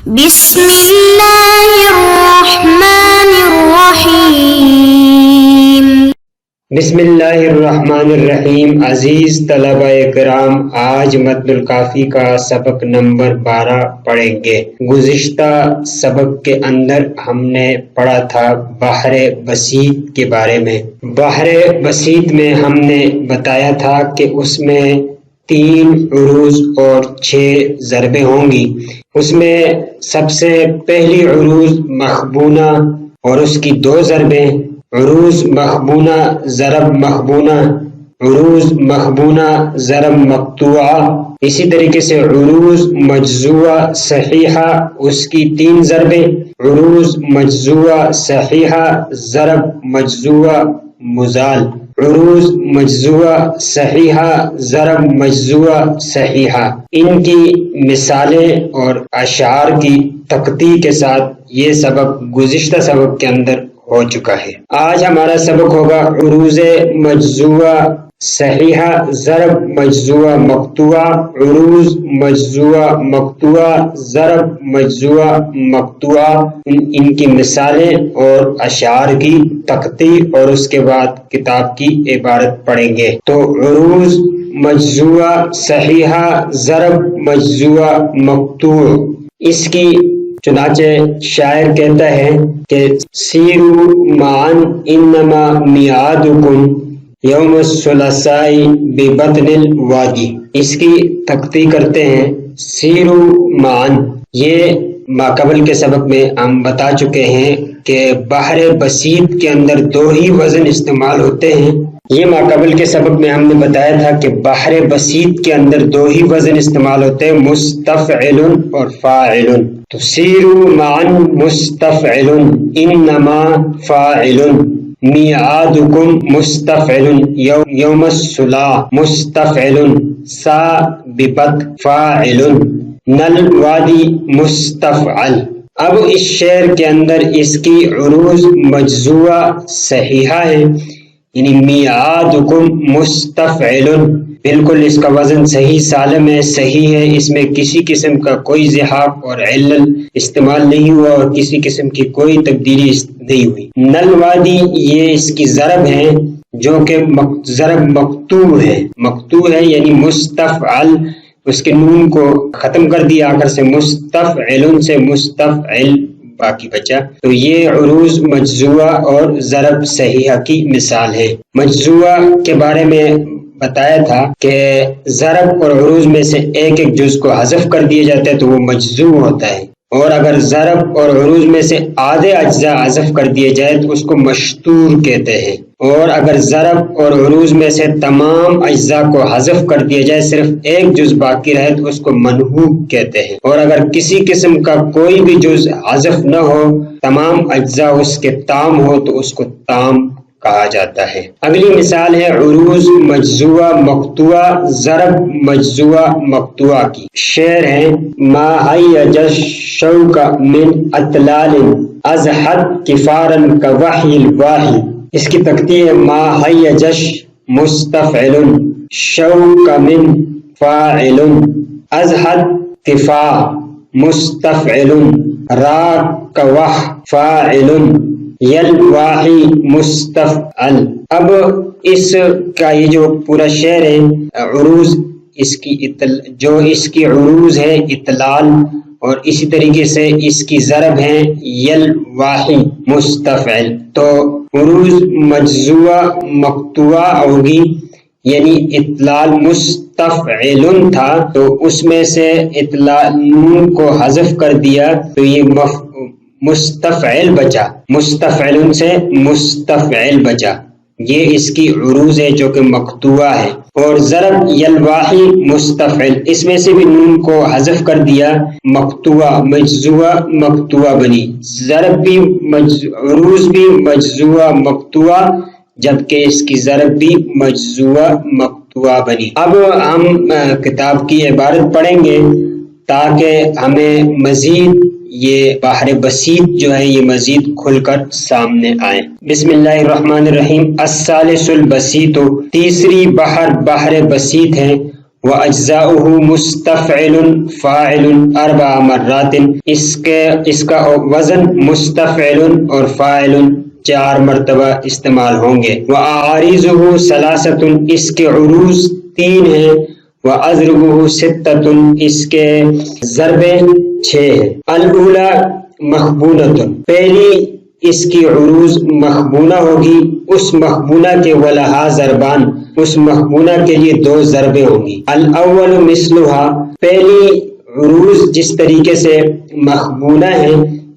بسم اللہ الرحمن الرحیم۔ بسم اللہ الرحمن الرحیم۔ عزیز طلبہ کرام، آج متن الکافی کا سبق نمبر 12 پڑھیں گے۔ گزشتہ سبق کے اندر ہم نے پڑھا تھا بحر بسیط کے بارے میں۔ بحر بسیط میں ہم نے بتایا تھا کہ اس میں 3 عروض اور 6 ضربیں ہوں گی۔ اس میں سب سے پہلی عروض مخبونہ اور اس کی 2 ضربیں، عروض مخبونہ ضرب مخبونہ، عروض مخبونہ ضرب مقطوعہ۔ اسی طریقے سے عروض مجزوعہ صحیحہ، اس کی 3 ضربیں، عروض مجزوعہ صحیحہ ضرب مجزوعہ مزال، عروض مجزوعہ صحیحہ ضرب مجزوعہ صحیحہ۔ ان کی مثالیں اور اشعار کی تقطیع کے ساتھ یہ سبق گزشتہ سبق کے اندر ہو چکا ہے۔ آج ہمارا سبق ہوگا عروض مجزوعہ صحیحہ ضرب مجزوعہ مقطوعہ، عروض مجزوعہ مقطوعہ ضرب مجزوعہ مقطوعہ، ان کی مثالیں اور اشعار کی تقطیع، اور اس کے بعد کتاب کی عبارت پڑھیں گے۔ تو عروض مجزوعہ صحیحہ ضرب مجزوعہ مقطوع، اس کی چنانچہ شاعر کہتا ہے کہ سیروا معا انما میعادکم یوم الثلاثاء ببطن الوادی۔ اس کی تقطیع کرتے ہیں سیروا معا۔ یہ ماقبل کے سبق میں ہم بتا چکے ہیں کہ بحر بسیط کے اندر 2 ہی وزن استعمال ہوتے ہیں۔ یہ ماقبل کے سبق میں ہم نے بتایا تھا کہ بحر بسیط کے اندر 2 ہی وزن استعمال ہوتے ہیں، مستفعل اور فاعل۔ تو سیروا معا مستفعل، انما فاعل، میعادکم مستفعل، یوم الثلاث مستفعل، سا ببط فاعل، نل وادی مستفعل۔ اب اس شعر کے اندر اس کی عروض مجزوعہ صحیحہ ہے، یعنی میعادکم مستفعل، بالکل اس کا وزن صحیح سالم ہے، صحیح ہے، اس میں کسی قسم کا کوئی زحاف اور علل استعمال نہیں ہوا اور کسی قسم کی کوئی تبدیلی نہیں ہوئی۔ نل وادی یہ اس کی ضرب ہے جو کہ ضرب مقطوع ہے، مقطوع ہے یعنی مستفعل، اس کے نون کو ختم کر دیا آخر سے، مستفعل سے مستفعل باقی بچا۔ تو یہ عروض مجزوعہ اور ضرب صحیحہ کی مثال ہے۔ مجزوعہ کے بارے میں بتایا تھا کہ ضرب اور عروض میں سے ایک جز کو حذف کر دیا جاتا ہے تو وہ مجزوع ہوتا ہے، اور اگر ضرب اور عروض میں سے آدھے اجزاء حذف کر دیے جائے تو اس کو مشتور کہتے ہیں، اور اگر ضرب اور عروض میں سے تمام اجزاء کو حذف کر دیا جائے صرف ایک جز باقی رہے تو اس کو منحوب کہتے ہیں، اور اگر کسی قسم کا کوئی بھی جز حذف نہ ہو، تمام اجزاء اس کے تام ہو تو اس کو تام کہا جاتا ہے۔ اگلی مثال ہے عروض مجزوعہ مقطوعہ ضرب مجزوعہ مقطوعہ کی۔ شعر ہے ما ہیج الشوق من اطلال ازحد کفارا کوحی الواحی۔ اس کی تقطیع ہے ما ہیج مستفعل، شوق من فاعل، ازحد کفا مستفعل، را کوح فاعل، یلواحی مستفعل۔ اب اس کا یہ جو پورا شعر ہے، عروض اس کی عروض ہے اطلال، اور اسی طریقے سے اس کی ضرب ہے یلواحی مستفعل۔ تو عروض مجزوعہ مقطوعہ ہوگی، یعنی اطلال مستفعل تھا تو اس میں سے اطلال نون کو حذف کر دیا تو یہ مستفعل بچا، مستفعل سے مستفعل بچا، یہ اس کی عروض ہے جو کہ مقطوعہ ہے۔ اور ضرب یلواحی مستفعل، اس میں سے بھی نون کو حذف کر دیا، مقطوعہ مجزوعہ مقطوعہ بنی، ضرب بھی عروض بھی مجزوعہ مقطوعہ، جبکہ اس کی ضرب بھی مجزوعہ مقطوعہ بنی۔ اب ہم کتاب کی عبارت پڑھیں گے تاکہ ہمیں مزید یہ بحر بسیط جو ہے یہ مزید کھل کر سامنے آئے۔ بسم اللہ الرحمن الرحیم۔ الثالث البسیط، تیسری بحر بسیط ہے، وَأَجْزَاؤُهُ مُسْتَفْعِلٌ فَاعِلٌ 4 مرات، اس کا وزن مستفعل اور فاعل 4 مرتبہ استعمال ہوں گے۔ وَأَعَارِضُهُ 3، اس کے عروض 3 ہیں۔ وَأَضْرُبُهُ 6، اس کے ضربیں 6 ہیں۔ الأولى مخبونۃ، پہلی اس کی عروض مخبونہ ہوگی، اس مخبونہ کے ولہا ضربان، اس مخبونہ کے لیے 2 ضربیں ہوں گی۔ الاول مثلها، پہلی عروض جس طریقے سے مخبونہ ہے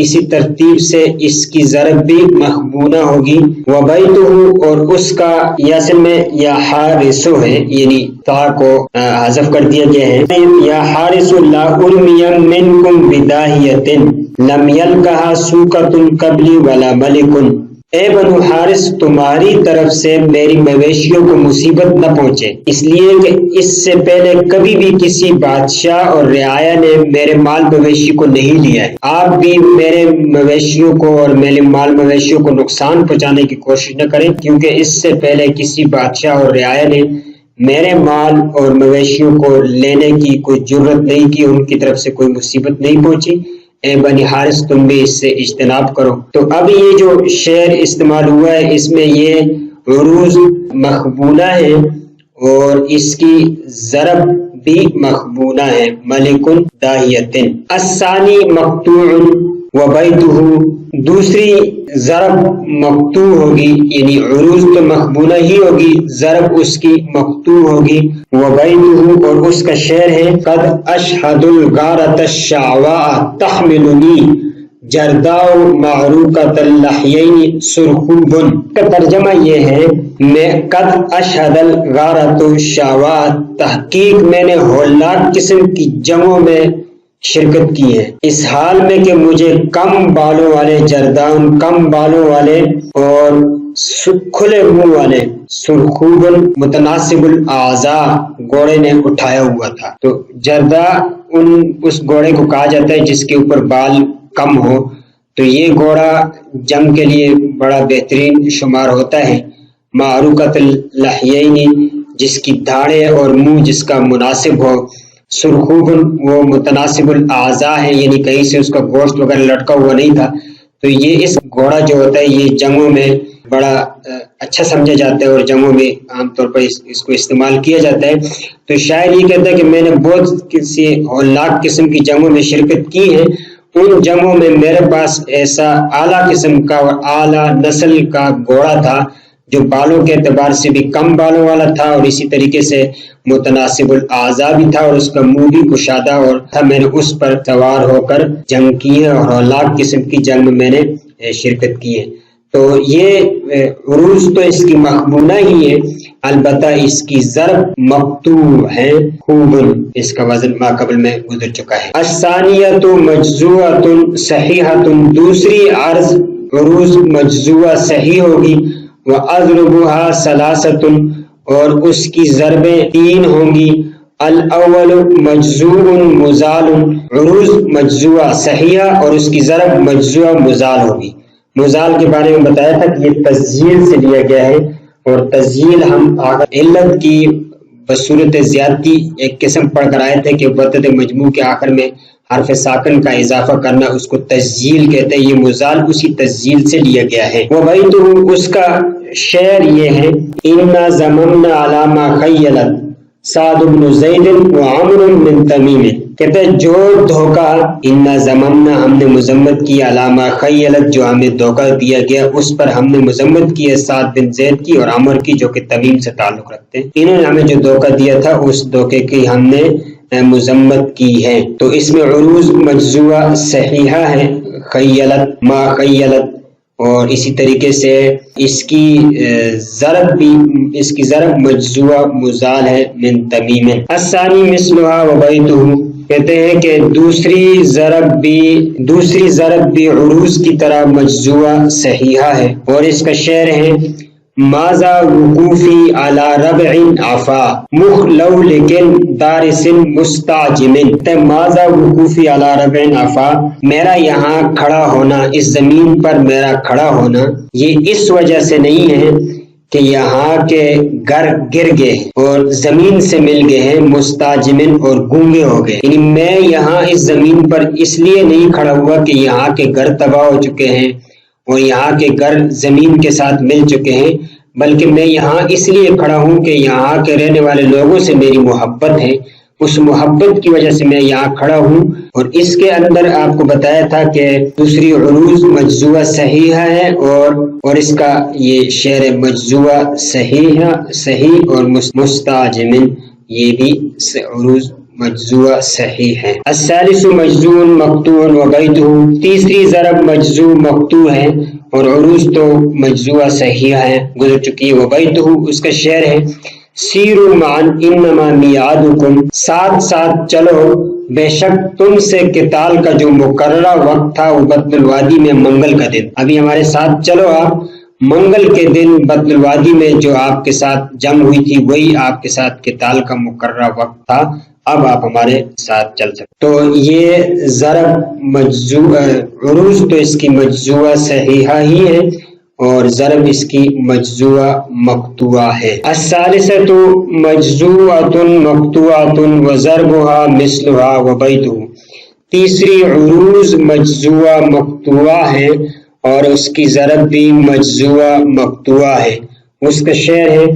اسی ترتیب سے اس کی ضرب بھی مخبونہ ہوگی۔ وبیتہ، اور اس کا یاسن میں یا حارس ہے، یعنی تا کو حذف کر دیا گیا ہے۔ یا حارس لا ارمی منکم بداہیۃ لم یلقها سوقۃ قبلی ولا ملک، اے بنو حارث تمہاری طرف سے میری مویشیوں کو مصیبت نہ پہنچے، اس لیے کہ اس سے پہلے کبھی بھی کسی بادشاہ اور رعایا نے میرے مال مویشی کو نہیں لیا ہے۔ آپ بھی میرے مویشیوں کو اور میرے مال مویشیوں کو نقصان پہنچانے کی کوشش نہ کریں، کیونکہ اس سے پہلے کسی بادشاہ اور رعایا نے میرے مال اور مویشیوں کو لینے کی کوئی جرت نہیں کی، ان کی طرف سے کوئی مصیبت نہیں پہنچی۔ اے بنی حارث تم بھی اس سے اجتناب کرو۔ تو اب یہ جو شعر استعمال ہوا ہے اس میں یہ عروض مخبونہ ہے اور اس کی ضرب بھی مخبونہ ہے، ملک داہیۃ۔ الثانی مقطوع وبیتہ، دوسری ضرب مقطوع ہوگی، یعنی عروض تو مخبونہ ہی ہوگی، ضرب اس کی مقطوع ہوگی۔ وبیتہ، اور اس کا شعر ہے قد اشہد الغارۃ الشعواء تحملنی جرداء معروکۃ اللحیین سرخوب، کا ترجمہ یہ ہے میں قد اشہد الغارۃ الشعواء، تحقیق میں نے ہولناک قسم کی جنگوں میں شرکت کی ہے، اس حال میں کہ مجھے کم بالوں والے جردان، کم بالوں والے اور کھلے منہ والے سرخوبن متناسب الاعضاء گھوڑے نے اٹھایا ہوا تھا۔ تو جردا اس گھوڑے کو کہا جاتا ہے جس کے اوپر بال کم ہو، تو یہ گھوڑا جنگ کے لیے بڑا بہترین شمار ہوتا ہے۔ معروکۃ اللحیین، جس کی دھاڑیں اور منہ جس کا مناسب ہو۔ سرخوبن، وہ متناسب الاعضاء ہے، یعنی کہیں سے اس کا گوشت وغیرہ لٹکا ہوا نہیں تھا۔ تو یہ اس گھوڑا جو ہوتا ہے یہ جنگوں میں بڑا اچھا سمجھا جاتا ہے اور جنگوں میں عام طور پر اس کو استعمال کیا جاتا ہے۔ تو شاعر یہ کہتا ہے کہ میں نے بہت کسی ہولناک قسم کی جنگوں میں شرکت کی ہے، ان جنگوں میں میرے پاس ایسا اعلیٰ قسم کا اور اعلیٰ نسل کا گھوڑا تھا جو بالوں کے اعتبار سے بھی کم بالوں والا تھا اور اسی طریقے سے متناسب الاعضاء بھی تھا اور اس کا منہ بھی کشادہ اور تھا۔ میں نے اس پر سوار ہو کر جنگ کی ہے اور ہولناک قسم کی جنگ میں میں نے شرکت کی ہے۔ تو یہ عروض تو اس کی مخبونہ ہی ہے، البتہ اس کی ضرب مقطوع ہے، خوبن، اس کا وزن ما قبل میں گزر چکا ہے۔ الثانیۃ مجزوعۃ صحیحۃ، دوسری عروض مجزوعہ صحیح ہوگی۔ وَأَضْرُبُهَا 3، اور اس کی ضربیں 3 ہوں گی۔ الاول مجزوع مزال، عروض مجزوعہ صحیحہ اور اس کی ضرب مجزوعہ مزال ہوگی۔ مزال کے بارے میں بتایا تھا کہ یہ تسجیل سے لیا گیا ہے، اور تسجیل ہم علت کی بصورت زیادتی ایک قسم پڑھ کر آئے تھے کہ وطد مجموع کے آخر میں حرف ساکن کا اضافہ کرنا اس کو تسجیل کہتے ہیں، یہ مزال اسی تسجیل سے لیا گیا ہے۔ وبیتہ، اس کا شعر یہ ہے اِنَّا زَمَمْنَا عَلَى مَا خَيَّلَتْ سعد بن زید وعمر من تمیم، کہتے ہیں جو دھوکہ اِنَّا زَمَمْنَا، ہم نے مذمت کی، عَلَى مَا خَيَّلَتْ، جو ہمیں دھوکہ دیا گیا اس پر ہم نے مذمت کی ہے، سعد بن زید کی اور عمر کی جو کہ تمیم سے تعلق رکھتے ہیں، انہوں نے ہمیں جو دھوکہ دیا تھا اس دھوکے کی ہم نے مذمت کی ہے۔ تو اس میں عروض مجزوعہ صحیحہ ہے، خیلت، ما خیلت، اور اسی طریقے سے اس کی ضرب مجزوعہ مزال ہے، من تمیم۔ الثانی مثلها وبیتہ، کہتے ہیں کہ دوسری ضرب بھی عروض کی طرح مجزوعہ صحیحہ ہے، اور اس کا شعر ہے ماذا وقوفی علی ربع عفا مخلو لیکن دارس مستعجم، ماذا وقوفی علی ربع عفا، میرا یہاں کھڑا ہونا، اس زمین پر میرا کھڑا ہونا یہ اس وجہ سے نہیں ہے کہ یہاں کے گھر گر گئے اور زمین سے مل گئے ہیں، مستاجمن اور گونگے ہو گئے، یعنی میں یہاں اس زمین پر اس لیے نہیں کھڑا ہوا کہ یہاں کے گھر تباہ ہو چکے ہیں اور یہاں کے گھر زمین کے ساتھ مل چکے ہیں، بلکہ میں یہاں اس لیے کھڑا ہوں کہ یہاں کے رہنے والے لوگوں سے میری محبت ہے، اس محبت کی وجہ سے میں یہاں کھڑا ہوں۔ اور اس کے اندر آپ کو بتایا تھا کہ دوسری عروض مجزوہ صحیحہ ہے اور اس کا یہ شعر مجزوہ صحیح اور مستعجمن یہ بھی عروض مجزوہ صحیح ہے۔ الثالث مجزوع مقطوع وبیتہ، تیسری ضرب مجزوع مقطوع ہے اور عروض تو مجزوہ صحیح ہے گزر چکی ہے۔ وبیتہ اس کا شعر ہے، سیروا معا انما میعادکم، ساتھ ساتھ چلو بے شک تم سے قتال کا جو مقررہ وقت تھا وہ بطن الوادی میں منگل کا دن، ابھی ہمارے ساتھ چلو آپ، منگل کے دن بطن الوادی میں جو آپ کے ساتھ جنگ ہوئی تھی وہی آپ کے ساتھ قتال کا مقررہ وقت تھا، اب آپ ہمارے ساتھ چل سکتے۔ تو یہ ضرب مجزوع عروض تو اس کی مجزوہ صحیحہ ہی ہے اور ضرب اس کی مجزوہ مقطوعہ ہے۔ الثالثۃ مجزوعۃ مقطوعۃ وضربها مثلها وبیتہ، تیسری عروض مجزوہ مقطوعہ ہے اور اس کی ضرب بھی مجزوہ مقطوعہ ہے۔ اس کا شعر ہے،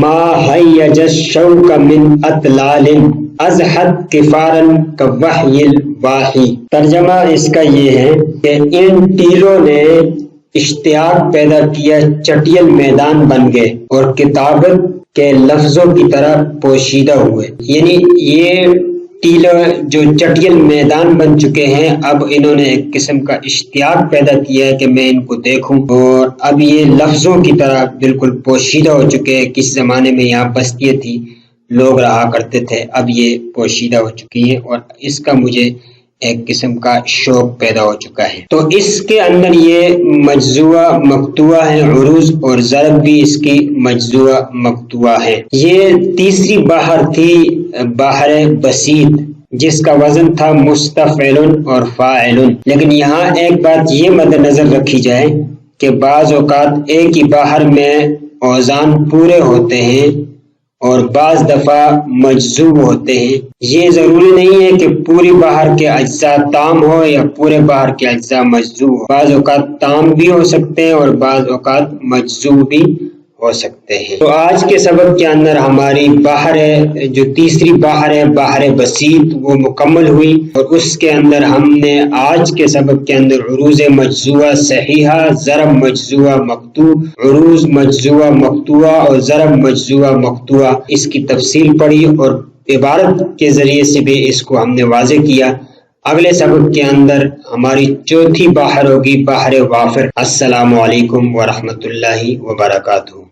ما حیج الشوق من اطلال ازحد کفارا کوحی الواحی، ترجمہ اس کا یہ ہے کہ ان ٹیلوں نے اشتیاق پیدا کیا، چٹیل میدان بن گئے اور کتابت کے لفظوں کی طرح پوشیدہ ہوئے، یعنی یہ ٹیلے جو چٹیل میدان بن چکے ہیں اب انہوں نے ایک قسم کا اشتیاق پیدا کیا ہے کہ میں ان کو دیکھوں، اور اب یہ لفظوں کی طرح بالکل پوشیدہ ہو چکے ہیں۔ کس زمانے میں یہاں بستیاں تھی، لوگ رہا کرتے تھے، اب یہ پوشیدہ ہو چکی ہیں اور اس کا مجھے ایک قسم کا شوق پیدا ہو چکا ہے۔ تو اس کے اندر یہ مجزوہ مقطوعہ ہے عروض اور ضرب بھی اس کی مجزوہ مقطوعہ ہے۔ یہ تیسری بحر تھی بحر بسیط جس کا وزن تھا مستفعل اور فاعل، لیکن یہاں ایک بات یہ مد نظر رکھی جائے کہ بعض اوقات ایک ہی بحر میں اوزان پورے ہوتے ہیں اور بعض دفعہ مجزوب ہوتے ہیں۔ یہ ضروری نہیں ہے کہ پوری بحر کے اجزاء تام ہو یا پورے بحر کے اجزاء مجزوب ہو، بعض اوقات تام بھی ہو سکتے ہیں اور بعض اوقات مجزوب بھی ہو سکتے ہیں۔ تو آج کے سبق کے اندر ہماری بحر جو تیسری بحر ہے بحر بسیط وہ مکمل ہوئی، اور اس کے اندر ہم نے آج کے سبق کے اندر عروض مجزوہ صحیحہ، ضرب مجزوہ مقطوع، عروض مجزوہ مقطوعہ اور ضرب مجزوہ مقطوعہ اس کی تفصیل پڑھی اور عبارت کے ذریعے سے بھی اس کو ہم نے واضح کیا۔ اگلے سبق کے اندر ہماری چوتھی بحر ہوگی بحر وافر۔ السلام علیکم ورحمۃ اللہ وبرکاتہ۔